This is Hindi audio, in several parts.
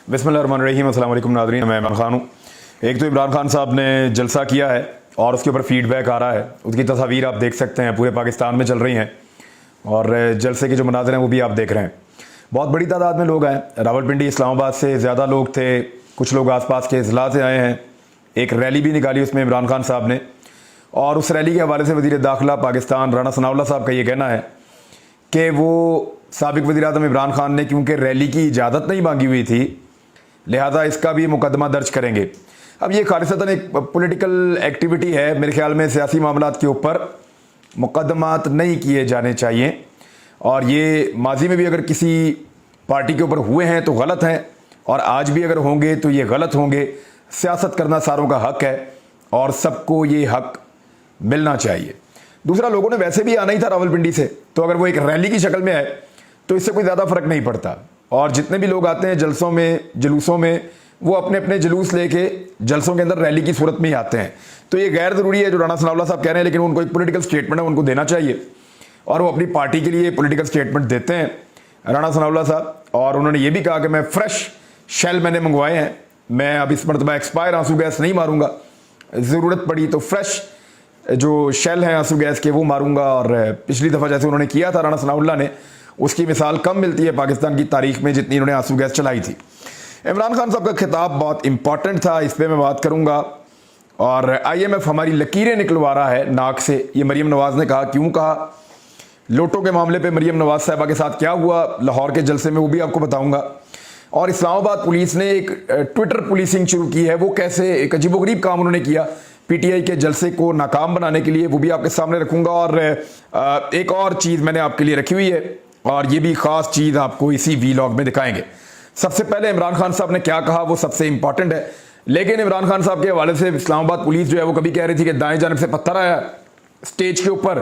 बिस्मिल्लाहिर्रहमानिर्रहीम। अस्सलाम वालेकुम नाज़रीन, मैं इमरान खान हूँ। एक तो इमरान खान साहब ने जलसा किया है और उसके ऊपर फीडबैक आ रहा है। उसकी तस्वीर आप देख सकते हैं, पूरे पाकिस्तान में चल रही हैं और जलसे के जो मनाज़र हैं वो भी आप देख रहे हैं। बहुत बड़ी तादाद में लोग आए। रावलपिंडी इस्लामाबाद से ज़्यादा लोग थे, कुछ लोग आसपास के ज़िला से आए हैं। एक रैली भी निकाली उसमें इमरान खान साहब ने, और उस रैली के हवाले से वज़ीर दाखिला पाकिस्तान राना सनाउल्लाह साहब का ये कहना है कि वो साबिक वज़ीर आज़म इमरान खान ने क्योंकि रैली की इजाज़त नहीं मांगी हुई थी, लिहाजा इसका भी मुकदमा दर्ज करेंगे। अब ये खालिसतन एक पॉलिटिकल एक्टिविटी है। मेरे ख्याल में सियासी मामलात के ऊपर मुकदमात नहीं किए जाने चाहिए, और ये माजी में भी अगर किसी पार्टी के ऊपर हुए हैं तो गलत हैं, और आज भी अगर होंगे तो ये गलत होंगे। सियासत करना सारों का हक है और सबको ये हक मिलना चाहिए। दूसरा, लोगों ने वैसे भी आना ही था रावलपिंडी से, तो अगर वो एक रैली की शक्ल में आए तो इससे कोई ज़्यादा फ़र्क नहीं पड़ता। और जितने भी लोग आते हैं जलसों में, जुलूसों में, वो अपने अपने जुलूस लेके जलसों के अंदर रैली की सूरत में ही आते हैं। तो ये गैर ज़रूरी है जो राना सनाउल्लाह साहब कह रहे हैं, लेकिन उनको एक पॉलिटिकल स्टेटमेंट है, उनको देना चाहिए, और वो अपनी पार्टी के लिए पॉलिटिकल स्टेटमेंट देते हैं राना सनाउल्लाह साहब। और उन्होंने ये भी कहा कि मैं फ्रेश शेल मैंने मंगवाए हैं, मैं अब इस मरतबा एक्सपायर आंसू गैस नहीं मारूंगा, ज़रूरत पड़ी तो फ्रेश जो शेल हैं आंसू गैस के वो मारूंगा। और पिछली दफ़ा जैसे उन्होंने किया था राना सनाउल्लाह ने, उसकी मिसाल कम मिलती है पाकिस्तान की तारीख में जितनी इन्होंने आंसू गैस चलाई थी। इमरान खान साहब का खिताब बहुत इंपॉर्टेंट था, इस पर मैं बात करूंगा। और IMF हमारी लकीरें निकलवा रहा है नाक से, ये मरीम नवाज़ ने कहा। क्यों कहा? लोटो के मामले पे मरीम नवाज साहबा के साथ क्या हुआ लाहौर के जलसे में, वो भी आपको बताऊंगा। और इस्लामाबाद पुलिस ने एक ट्विटर पुलिसिंग शुरू की है, वो कैसे, एक अजीबोगरीब काम उन्होंने किया PTI के जलसे को नाकाम बनाने के लिए, वो भी आपके सामने रखूंगा। और एक और चीज़ मैंने आपके लिए रखी हुई है, और ये भी ख़ास चीज़ आपको इसी वीलॉग में दिखाएंगे। सबसे पहले इमरान खान साहब ने क्या कहा वो सबसे इंपॉर्टेंट है। लेकिन इमरान खान साहब के हवाले से इस्लामाबाद पुलिस जो है वो कभी कह रही थी कि दाएं जानिब से पत्थर आया स्टेज के ऊपर,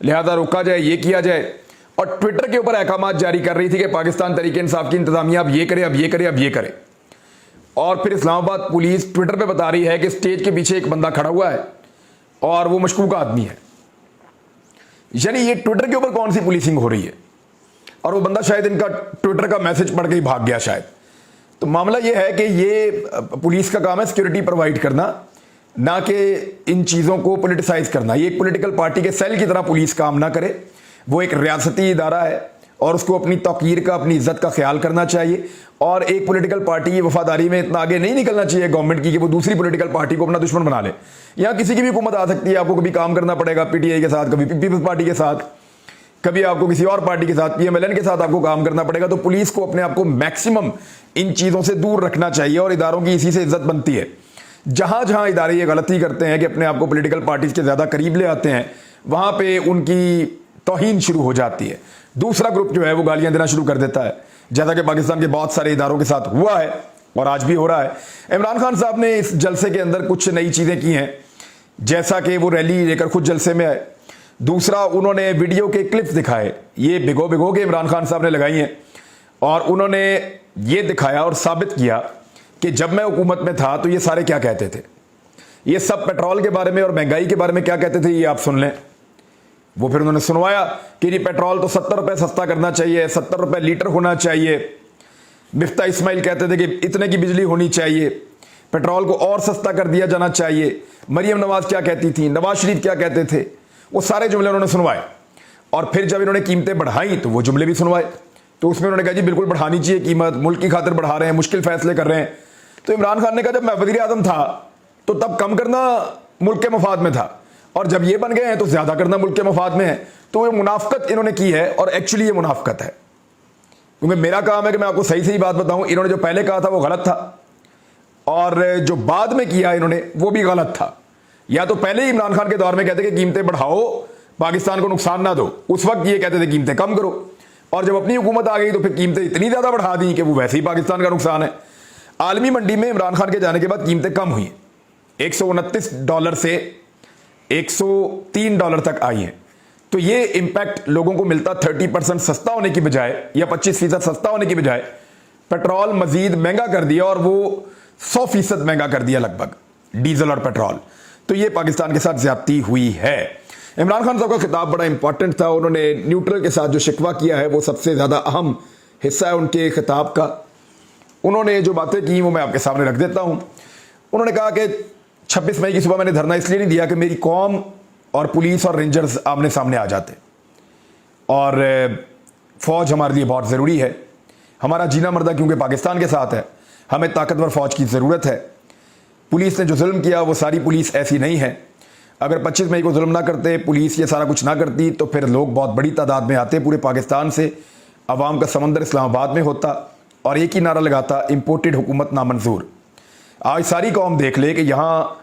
लिहाजा रोका जाए, ये किया जाए। और ट्विटर के ऊपर अहकामात जारी कर रही थी कि पाकिस्तान तहरीक इंसाफ की इंतजामिया अब ये करे, अब ये करे, अब ये करे। और फिर इस्लामाबाद पुलिस ट्विटर पे बता रही है कि स्टेज के पीछे एक बंदा खड़ा हुआ है और वो मशकूक आदमी है। यानी ये ट्विटर के ऊपर कौन सी पुलिसिंग हो रही है? और वो बंदा शायद इनका ट्विटर का मैसेज पढ़ के ही भाग गया शायद। तो मामला ये है कि ये पुलिस का काम है सिक्योरिटी प्रोवाइड करना, ना कि इन चीज़ों को पॉलिटिसाइज करना। ये एक पॉलिटिकल पार्टी के सेल की तरह पुलिस काम ना करे। वो एक रियासती इदारा है और उसको अपनी तौकीर का, अपनी इज्जत का ख्याल करना चाहिए। और एक पॉलिटिकल पार्टी की वफादारी में इतना आगे नहीं निकलना चाहिए गवर्नमेंट की कि वो दूसरी पॉलिटिकल पार्टी को अपना दुश्मन बना ले। यहाँ किसी की भी हुकूमत आ सकती है, आपको कभी काम करना पड़ेगा PTI के साथ, कभी पीपल्स पार्टी के साथ, कभी आपको किसी और पार्टी के साथ, PMLN के साथ आपको काम करना पड़ेगा। तो पुलिस को अपने आप को मैक्सिमम इन चीज़ों से दूर रखना चाहिए, और इदारों की इसी से इज्जत बनती है। जहाँ जहाँ इदारे ये गलती करते हैं कि अपने आप को पॉलिटिकल पार्टीज के ज़्यादा करीब ले आते हैं, वहाँ पे उनकी तौहीन शुरू हो जाती है। दूसरा ग्रुप जो है वो गालियाँ देना शुरू कर देता है, जैसा कि पाकिस्तान के बहुत सारे इदारों के साथ हुआ है और आज भी हो रहा है। इमरान खान साहब ने इस जलसे के अंदर कुछ नई चीज़ें की हैं, जैसा कि वो रैली लेकर खुद जलसे में आए। दूसरा, उन्होंने वीडियो के क्लिप्स दिखाए, ये भिगो भिगो के इमरान खान साहब ने लगाई हैं, और उन्होंने ये दिखाया और साबित किया कि जब मैं हुकूमत में था तो ये सारे क्या कहते थे। ये सब पेट्रोल के बारे में और महंगाई के बारे में क्या कहते थे, ये आप सुन लें। वो फिर उन्होंने सुनवाया कि नहीं, पेट्रोल तो 70 रुपये सस्ता करना चाहिए, 70 रुपये लीटर होना चाहिए। मिफ्ता इस्माइल कहते थे कि इतने की बिजली होनी चाहिए, पेट्रोल को और सस्ता कर दिया जाना चाहिए। मरीम नवाज क्या कहती थी, नवाज शरीफ क्या कहते थे, वो सारे जुमले उन्होंने सुनवाए। और फिर जब इन्होंने कीमतें बढ़ाई तो वो जुमले भी सुनवाए। तो उसमें उन्होंने कहा जी बिल्कुल बढ़ानी चाहिए कीमत, मुल्क की खातिर बढ़ा रहे हैं, मुश्किल फैसले कर रहे हैं। तो इमरान खान ने कहा जब मैं वज़ीर आज़म था तो तब कम करना मुल्क के मफाद में था, और जब ये बन गए हैं तो ज़्यादा करना मुल्क के मफाद में है। तो ये मुनाफकत इन्होंने की है, और एक्चुअली ये मुनाफकत है, क्योंकि मेरा काम है कि मैं आपको सही सही बात बताऊं। इन्होंने जो पहले कहा था वो गलत था, और जो बाद में किया इन्होंने वो भी गलत था। या तो पहले ही इमरान खान के दौर में कहते कि कीमतें बढ़ाओ, पाकिस्तान को नुकसान ना दो, उस वक्त ये कहते थे कीमतें कम करो, और जब अपनी हुकूमत आ गई तो फिर कीमतें इतनी ज़्यादा बढ़ा दी कि वो वैसे ही पाकिस्तान का नुकसान है। आलमी मंडी में इमरान खान के जाने के बाद कीमतें कम हुई, $129 से $103 तक आई हैं। तो ये इंपैक्ट लोगों को मिलता 30% सस्ता होने की बजाय, या 25% सस्ता होने की बजाय पेट्रोल मजीद महंगा कर दिया, और वो 100% महंगा कर दिया लगभग, डीजल और पेट्रोल। तो ये पाकिस्तान के साथ ज्यादती हुई है। इमरान खान साहब का खिताब बड़ा इंपॉर्टेंट था। उन्होंने न्यूट्रल के साथ जो शिकवा किया है वो सबसे ज़्यादा अहम हिस्सा है उनके खिताब का। उन्होंने जो बातें की वो मैं आपके सामने रख देता हूं। उन्होंने कहा कि 26 मई की सुबह मैंने धरना इसलिए नहीं दिया कि मेरी कौम और पुलिस और रेंजर्स आमने सामने आ जाते, और फौज हमारे लिए बहुत ज़रूरी है, हमारा जीना मरना क्योंकि पाकिस्तान के साथ है, हमें ताकतवर फौज की ज़रूरत है। पुलिस ने जो जुल्म किया वो सारी पुलिस ऐसी नहीं है। अगर 25 मई को जुल्म ना करते, पुलिस ये सारा कुछ ना करती, तो फिर लोग बहुत बड़ी तादाद में आते पूरे पाकिस्तान से, अवाम का समंदर इस्लामाबाद में होता और एक ही नारा लगाता, इम्पोर्टेड हुकूमत नामंजूर। आज सारी कौम देख ले कि यहाँ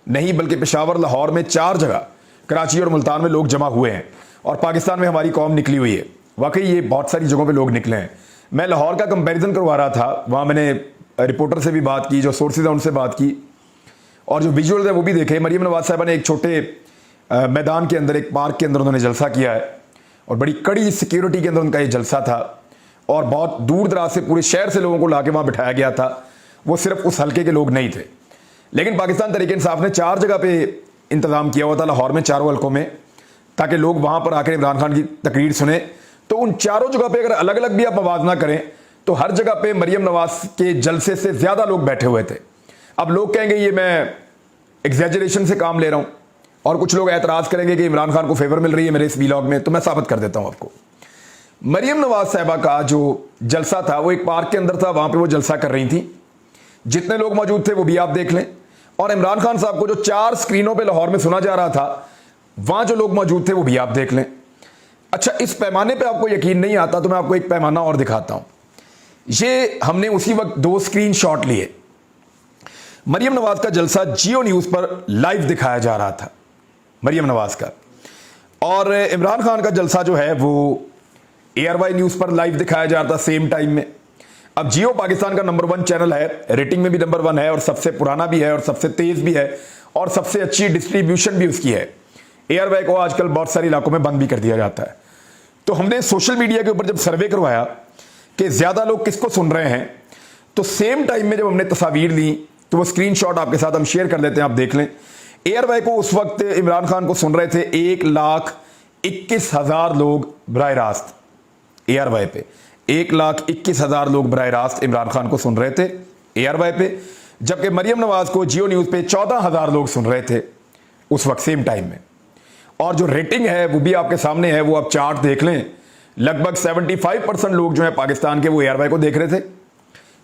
नहीं बल्कि पेशावर, लाहौर में 4 जगह, कराची और मुल्तान में लोग जमा हुए हैं और पाकिस्तान में हमारी कौम निकली हुई है। वाकई ये बहुत सारी जगहों पे लोग निकले हैं। मैं लाहौर का कंपैरिजन करवा रहा था, वहाँ मैंने रिपोर्टर से भी बात की, जो सोर्सेज हैं उनसे बात की, और जो विजुअल्स हैं वो भी देखे। मरीम नवाज साहिबा ने एक छोटे मैदान के अंदर, एक पार्क के अंदर उन्होंने जलसा किया है और बड़ी कड़ी सिक्योरिटी के अंदर उनका ये जलसा था और बहुत दूर दराज से पूरे शहर से लोगों को ला के वहाँ बिठाया गया था। वो सिर्फ उस हल्के के लोग नहीं थे, लेकिन पाकिस्तान तहरीक इंसाफ ने 4 जगह पे इंतज़ाम किया हुआ था लाहौर में, 4 हल्कों में, ताकि लोग वहाँ पर आकर इमरान खान की तकरीर सुने। तो उन 4 जगह पे अगर अलग अलग भी आप आवाज़ ना करें तो हर जगह पे मरीम नवाज के जलसे से ज़्यादा लोग बैठे हुए थे। अब लोग कहेंगे ये मैं एग्जैजरेशन से काम ले रहा हूँ, और कुछ लोग एतराज़ करेंगे कि इमरान खान को फेवर मिल रही है मेरे इस वीलॉग में, तो मैं साबित कर देता हूँ आपको। मरीम नवाज साहिबा का जो जलसा था वो एक पार्क के अंदर था, वहाँ पर वो जलसा कर रही थी। जितने लोग मौजूद थे वो भी आप देख लें, और इमरान खान साहब को जो 4 स्क्रीनों पे लाहौर में सुना जा रहा था, वहां जो लोग मौजूद थे वो भी आप देख लें। अच्छा, इस पैमाने पे आपको यकीन नहीं आता तो मैं आपको एक पैमाना और दिखाता हूं। ये हमने उसी वक्त 2 स्क्रीन शॉट लिए। मरीम नवाज का जलसा जियो न्यूज पर लाइव दिखाया जा रहा था, मरीम नवाज का, और इमरान खान का जलसा जो है वो ARY न्यूज पर लाइव दिखाया जा रहा था सेम टाइम में। अब जियो पाकिस्तान का नंबर 1 चैनल है, रेटिंग में भी नंबर 1 है, और सबसे पुराना भी है, और सबसे तेज भी है, और सबसे अच्छी डिस्ट्रीब्यूशन भी उसकी है। ARY को आजकल बहुत सारे इलाकों में बंद भी कर दिया जाता है। तो हमने सोशल मीडिया के ऊपर जब सर्वे करवाया कि ज्यादा लोग किसको सुन रहे हैं, तो सेम टाइम में जब हमने तस्वीर ली तो वो स्क्रीनशॉट आपके साथ हम शेयर कर देते हैं, आप देख लें। ARY को उस वक्त इमरान खान को सुन रहे थे 1,21,000 लोग बराह रास्त। ARY पे 1,21,000 लोग बराह रास्त इमरान खान को सुन रहे थे ARY पे, जबकि मरीम नवाज को जियो न्यूज पे 14,000 लोग सुन रहे थे उस वक्त सेम टाइम में। और जो रेटिंग है वो भी आपके सामने है, वो आप चार्ट देख लें। लगभग 75% लोग जो है पाकिस्तान के वो ARY को देख रहे थे,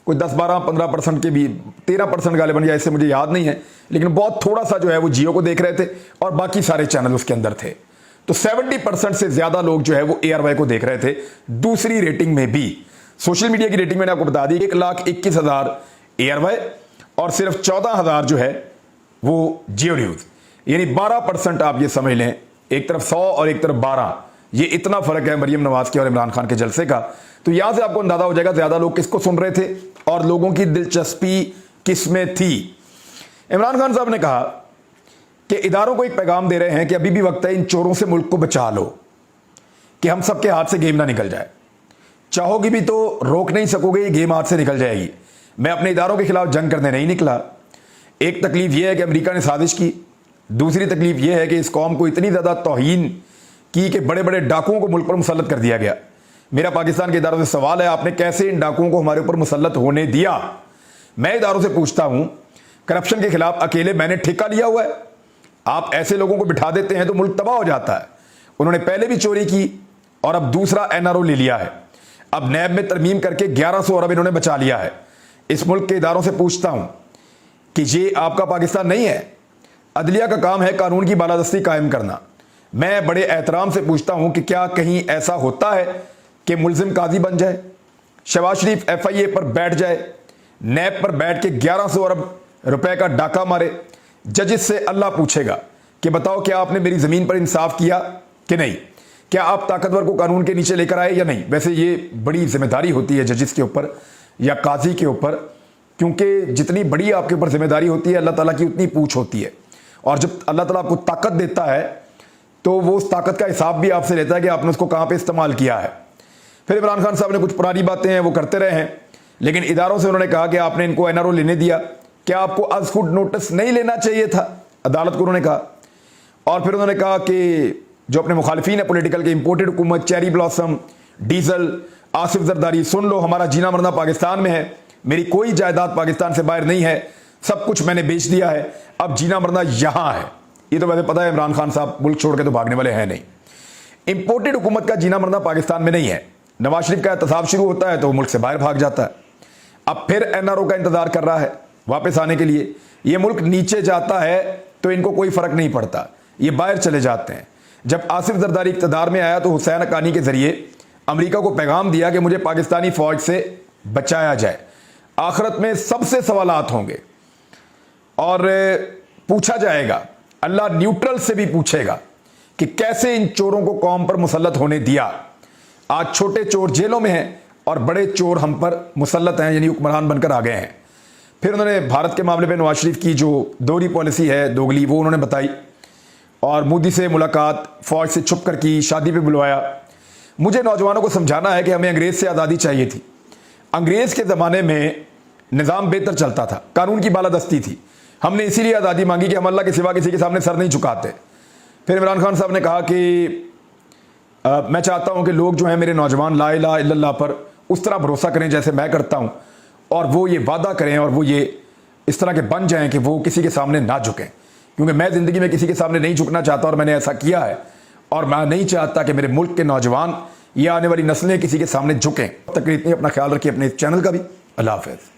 कोई 10-12-15% के भी, 13% गालिबन, या ऐसे मुझे याद नहीं है, लेकिन बहुत थोड़ा सा जो है वो जियो को देख रहे थे, और बाकी सारे चैनल उसके अंदर थे। तो 70% से ज्यादा लोग जो है वो ARY को देख रहे थे। दूसरी रेटिंग में भी, सोशल मीडिया की रेटिंग मैंने आपको बता दी, 1,21,000 ARY और सिर्फ 14,000 जो है वो जियो न्यूज, यानी 12% आप ये समझ लें, एक तरफ 100 और एक तरफ 12, ये इतना फर्क है मरीम नवाज के और इमरान खान के जलसे का। तो यहां से आपको अंदाजा हो जाएगा ज्यादा लोग किसको सुन रहे थे और लोगों की दिलचस्पी किसमें थी। इमरान खान साहब ने कहा कि इदारों को एक पैगाम दे रहे हैं कि अभी भी वक्त है, इन चोरों से मुल्क को बचा लो, कि हम सबके हाथ से गेम ना निकल जाए। चाहोगी भी तो रोक नहीं सकोगे, ये गेम हाथ से निकल जाएगी। मैं अपने इदारों के खिलाफ जंग करने नहीं निकला। एक तकलीफ यह है कि अमेरिका ने साजिश की, दूसरी तकलीफ यह है कि इस कौम को इतनी ज़्यादा तौहीन की कि बड़े बड़े डाकुओं को मुल्क पर मुसल्लत कर दिया गया। मेरा पाकिस्तान के इदारों से सवाल है, आपने कैसे इन डाकुओं को हमारे ऊपर मुसल्लत होने दिया? मैं इदारों से पूछता हूं, करप्शन के खिलाफ अकेले मैंने ठेका लिया हुआ है? आप ऐसे लोगों को बिठा देते हैं तो मुल्क तबाह हो जाता है। उन्होंने पहले भी चोरी की और अब दूसरा NRO ले लिया है। अब नैब में तरमीम करके 1100 अरब इन्होंने बचा लिया है। इस मुल्क के इदारों से पूछता हूं कि ये आपका पाकिस्तान नहीं है। अदलिया का काम है कानून की बालादस्ती कायम करना। मैं बड़े एहतराम से पूछता हूं कि क्या कहीं ऐसा होता है कि मुलजिम काजी बन जाए, शहबाज शरीफ FIA पर बैठ जाए, नैब पर बैठ के 1100 अरब रुपए का डाका मारे, जजिस से अल्लाह पूछेगा कि बताओ क्या आपने मेरी ज़मीन पर इंसाफ किया कि नहीं, क्या आप ताकतवर को कानून के नीचे लेकर आए या नहीं। वैसे ये बड़ी जिम्मेदारी होती है जजिस के ऊपर या काजी के ऊपर, क्योंकि जितनी बड़ी आपके ऊपर जिम्मेदारी होती है अल्लाह ताला की उतनी पूछ होती है। और जब अल्लाह ताला आपको ताकत देता है तो वो उस ताकत का हिसाब भी आपसे लेता है कि आपने उसको कहाँ पे इस्तेमाल किया है। फिर इमरान खान साहब ने कुछ पुरानी बातें हैं वो करते रहे हैं, लेकिन इदारों से उन्होंने कहा कि आपने इनको NRO लेने दिया, क्या आपको आज खुद नोटिस नहीं लेना चाहिए था, अदालत को उन्होंने कहा। और फिर उन्होंने कहा कि जो अपने मुखालिफिन है पॉलिटिकल के, इंपोर्टेड हुकूमत, cherry blossom, diesel, Asif Zardari, सुन लो हमारा जीना मरना पाकिस्तान में है, मेरी कोई जायदाद पाकिस्तान से बाहर नहीं है, सब कुछ मैंने बेच दिया है, अब जीना मरना यहां है। ये तो वैसे पता है इमरान खान साहब मुल्क छोड़ के तो भागने वाले हैं नहीं। इंपोर्टेड हुकूमत का जीना मरना पाकिस्तान में नहीं है। नवाज शरीफ का एहतसाब शुरू होता है तो मुल्क से बाहर भाग जाता है। अब फिर एनआरओ का इंतजार कर रहा है वापस आने के लिए। ये मुल्क नीचे जाता है तो इनको कोई फर्क नहीं पड़ता, ये बाहर चले जाते हैं। जब आसिफ जरदारी इक़्तिदार में आया तो हुसैन हक्कानी के जरिए अमेरिका को पैगाम दिया कि मुझे पाकिस्तानी फौज से बचाया जाए। आखिरत में सबसे सवालात होंगे और पूछा जाएगा, अल्लाह न्यूट्रल से भी पूछेगा कि कैसे इन चोरों को कौम पर मुसल्लत होने दिया। आज छोटे चोर जेलों में हैं और बड़े चोर हम पर मुसल्लत हैं, यानी हुक्मरान बनकर आ गए हैं। फिर उन्होंने भारत के मामले में नवाज शरीफ की जो दोहरी पॉलिसी है, दोगली, वो उन्होंने बताई और मोदी से मुलाकात फौज से छुप कर की, शादी पे बुलवाया। मुझे नौजवानों को समझाना है कि हमें अंग्रेज से आज़ादी चाहिए थी। अंग्रेज के ज़माने में निज़ाम बेहतर चलता था, कानून की बालादस्ती थी। हमने इसीलिए आज़ादी मांगी कि हम अल्लाह के सिवा किसी के सामने सर नहीं झुकाते। फिर इमरान खान साहब ने कहा कि मैं चाहता हूं कि लोग जो हैं मेरे नौजवान ला इलाहा इल्लल्लाह पर उस तरह भरोसा करें जैसे मैं करता हूं, और वो ये वादा करें और वो ये इस तरह के बन जाएं कि वो किसी के सामने ना झुकें। क्योंकि मैं ज़िंदगी में किसी के सामने नहीं झुकना चाहता और मैंने ऐसा किया है, और मैं नहीं चाहता कि मेरे मुल्क के नौजवान या आने वाली नस्लें किसी के सामने झुकें। तक इतनी, अपना ख्याल रखिए, अपने चैनल का भी। अल्लाह हाफ़िज़।